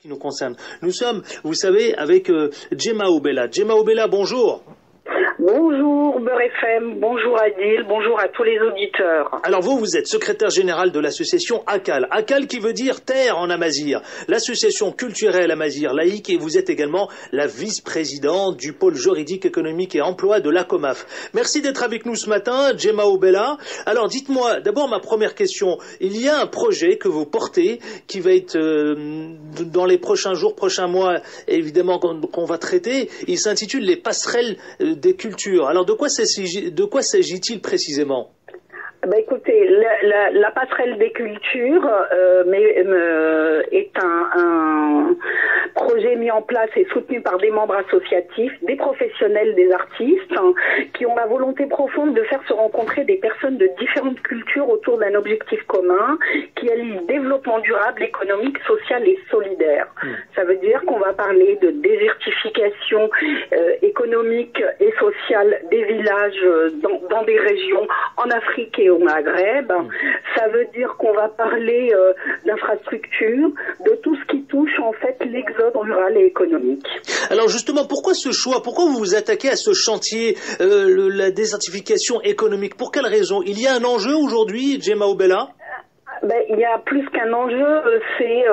Qui nous concerne. Nous sommes, vous savez, avec Djema Obella. Djema Obella, bonjour. Bonjour Beurre FM, bonjour Adil, bonjour à tous les auditeurs. Alors vous êtes secrétaire général de l'association ACAL. ACAL qui veut dire terre en amazigh, l'association culturelle amazigh laïque, et vous êtes également la vice-présidente du pôle juridique, économique et emploi de l'ACOMAF. Merci d'être avec nous ce matin, Djema Obella. Alors dites-moi, d'abord ma première question, il y a un projet que vous portez qui va être dans les prochains jours, prochains mois, évidemment qu'on va traiter. Il s'intitule les passerelles des cultures. Alors de quoi s'agit-il précisément ? Bah écoutez, la passerelle des cultures est un projet mis en place et soutenu par des membres associatifs, des professionnels, des artistes, qui ont la volonté profonde de faire se rencontrer des personnes de différentes cultures autour d'un objectif commun qui allie développement durable, économique, social et solidaire. Ça veut dire qu'on va parler de désertification économique et sociale des villages dans des régions en Afrique et au Maghreb. Ça veut dire qu'on va parler d'infrastructures, de tout ce qui touche en fait l'exode rural et économique. Alors justement, pourquoi ce choix? Pourquoi vous vous attaquez à ce chantier, la désertification économique? Pour quelle raison? Il y a un enjeu aujourd'hui, Djema Obella? Il y a plus qu'un enjeu, c'est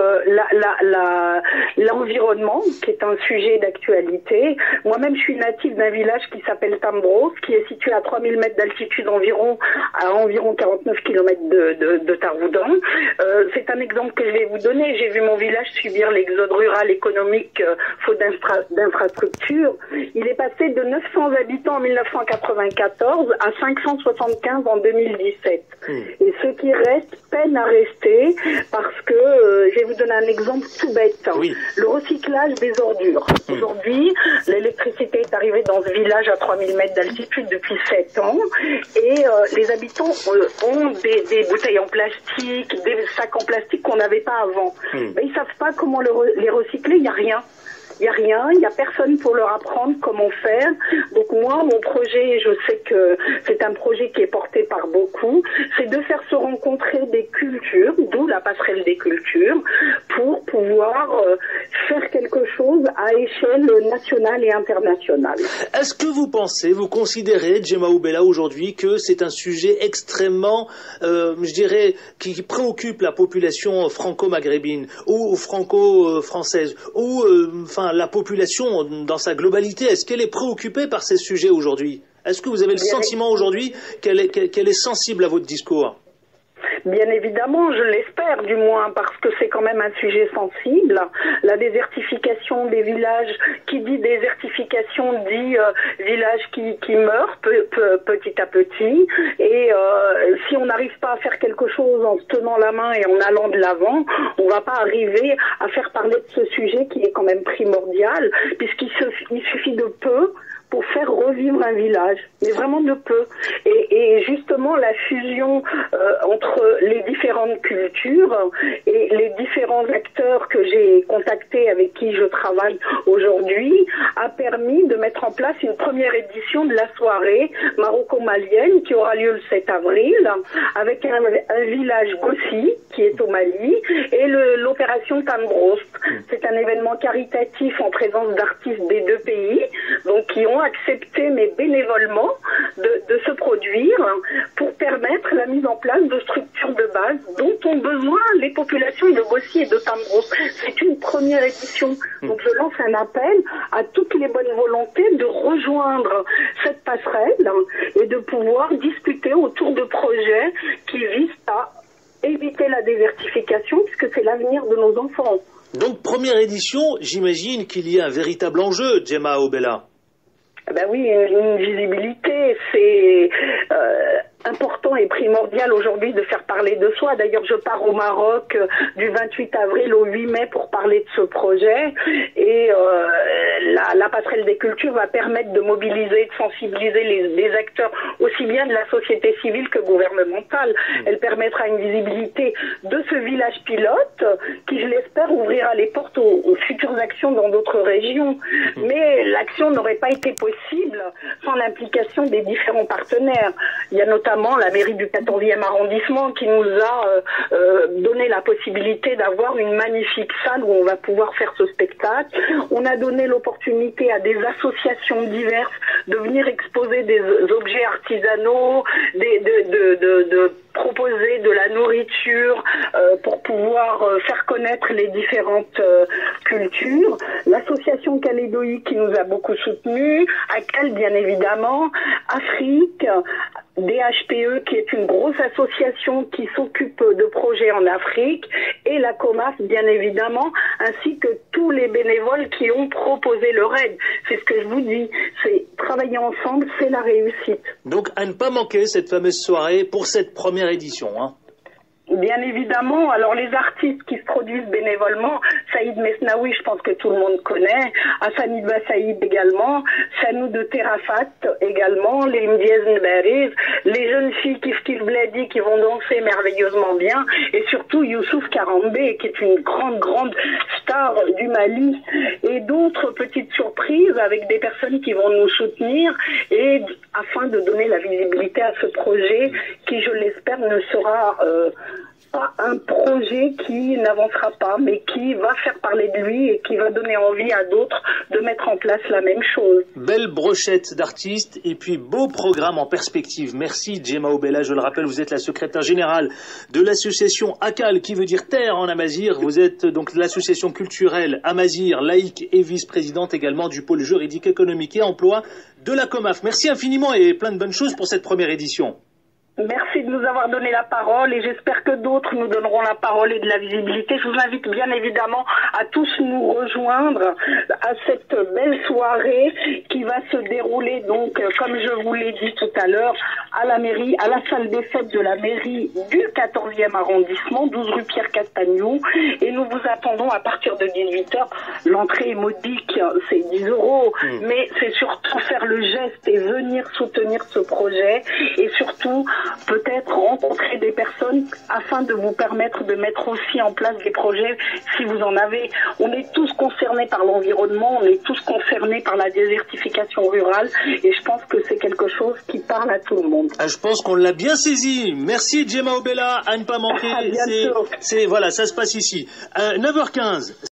l'environnement, qui est un sujet d'actualité. Moi-même, je suis native d'un village qui s'appelle Tambros, qui est situé à 3000 mètres d'altitude environ, à environ 49 km de Taroudan. C'est un exemple que je vais vous donner. J'ai vu mon village subir l'exode rural économique faute d'infrastructures. Il est passé de 900 habitants en 1994 à 575 en 2017. Et ceux qui restent peinent à rester parce que, je vais vous donner un exemple tout bête, oui. Le recyclage des ordures. Aujourd'hui, l'électricité est arrivée dans ce village à 3000 mètres d'altitude depuis 7 ans et les habitants ont des bouteilles en plastique, des sacs en plastique qu'on n'avait pas avant. Mais ils savent pas comment les recycler, il n'y a rien. Il n'y a rien, il n'y a personne pour leur apprendre comment faire. Donc moi, mon projet, je sais que c'est un projet qui est porté par beaucoup, c'est de faire se rencontrer des cultures, d'où la passerelle des cultures, pour pouvoir faire quelque chose à échelle nationale et internationale. Est-ce que vous pensez, vous considérez, Djema Obella, aujourd'hui, que c'est un sujet extrêmement, je dirais, qui préoccupe la population franco-maghrébine ou franco-française, ou la population dans sa globalité? Est-ce qu'elle est préoccupée par ces sujets aujourd'hui? Est-ce que vous avez le sentiment aujourd'hui qu'elle est sensible à votre discours? Bien évidemment, je l'espère du moins, parce que c'est quand même un sujet sensible. La désertification des villages, qui dit désertification dit village qui meurt petit à petit. Et si on n'arrive pas à faire quelque chose en se tenant la main et en allant de l'avant, on ne va pas arriver à faire parler de ce sujet qui est quand même primordial, puisqu'il suffit de peu pour faire revivre un village, mais vraiment de peu. Et justement, la fusion entre les différentes cultures et les différents acteurs que j'ai contactés, avec qui je travaille aujourd'hui, a permis de mettre en place une première édition de la soirée maroco-malienne qui aura lieu le 7 avril, avec un village Gossi, qui est au Mali, et l'opération Tambros. C'est un événement caritatif en présence d'artistes des deux pays, donc qui ont accepté, mais bénévolement, de se produire pour permettre la mise en place de structures de base dont ont besoin les populations de Gossi et de Tambros. C'est une première édition. Donc je lance un appel à toutes les bonnes volontés de rejoindre cette passerelle et de pouvoir discuter autour de projets qui visent à éviter la désertification, puisque c'est l'avenir de nos enfants. Donc première édition, j'imagine qu'il y a un véritable enjeu, Djema Obella. Ben oui, une visibilité, c'est important et primordial aujourd'hui de faire parler de soi. D'ailleurs, je pars au Maroc du 28 avril au 8 mai pour parler de ce projet. Et la passerelle des cultures va permettre de mobiliser, de sensibiliser les acteurs aussi bien de la société civile que gouvernementale. Elle permettra une visibilité de ce village pilote qui, je l'espère, ouvrira les portes aux futures actions dans d'autres régions. Mais l'action n'aurait pas été possible sans l'implication des différents partenaires. Il y a notamment la mairie du 14e arrondissement qui nous a donné la possibilité d'avoir une magnifique salle où on va pouvoir faire ce spectacle. On a donné l'opportunité à des associations diverses de venir exposer des objets artisanaux, de proposer de la nourriture pour pouvoir faire connaître les différentes cultures. L'association Calédoïque qui nous a beaucoup soutenus, ACAL bien évidemment, Afrique, DHPE qui est une grosse association qui s'occupe de projets en Afrique, et la COMAF bien évidemment, ainsi que tous les bénévoles qui ont proposé leur aide. C'est ce que je vous dis, c'est travailler ensemble, c'est la réussite. Donc à ne pas manquer cette fameuse soirée pour cette première édition, hein. Bien évidemment, alors les artistes qui se produisent bénévolement, Saïd Mesnaoui, je pense que tout le monde connaît, Hassan Idba Saïd également, Sanou de Terafat également, les Mdiez Nbariz, les jeunes filles Kif Bladi qui vont danser merveilleusement bien, et surtout Youssouf Karambé qui est une grande star du Mali, et d'autres petites surprises avec des personnes qui vont nous soutenir, et afin de donner la visibilité à ce projet qui, je l'espère, ne sera pas un projet qui n'avancera pas, mais qui va faire parler de lui et qui va donner envie à d'autres de mettre en place la même chose. Belle brochette d'artistes et puis beau programme en perspective. Merci Djema Obella, je le rappelle, vous êtes la secrétaire générale de l'association ACAL qui veut dire terre en amazigh. Vous êtes donc l'association culturelle amazigh, laïque et vice-présidente également du pôle juridique, économique et emploi de la COMAF. Merci infiniment et plein de bonnes choses pour cette première édition. Merci de nous avoir donné la parole et j'espère que d'autres nous donneront la parole et de la visibilité. Je vous invite bien évidemment à tous nous rejoindre à cette belle soirée qui va se dérouler donc, comme je vous l'ai dit tout à l'heure, à la mairie, à la salle des fêtes de la mairie du 14e arrondissement, 12 rue Pierre Castagnou. Et nous vous attendons à partir de 18h. L'entrée est modique, c'est 10 €, mais c'est surtout faire le geste et venir soutenir ce projet et surtout peut-être rencontrer des personnes afin de vous permettre de mettre aussi en place des projets si vous en avez. On est tous concernés par l'environnement, on est tous concernés par la désertification rurale et je pense que c'est quelque chose qui parle à tout le monde. Je pense qu'on l'a bien saisi. Merci Djema Obella, à ne pas manquer. À bientôt. Voilà, ça se passe ici. 9h15.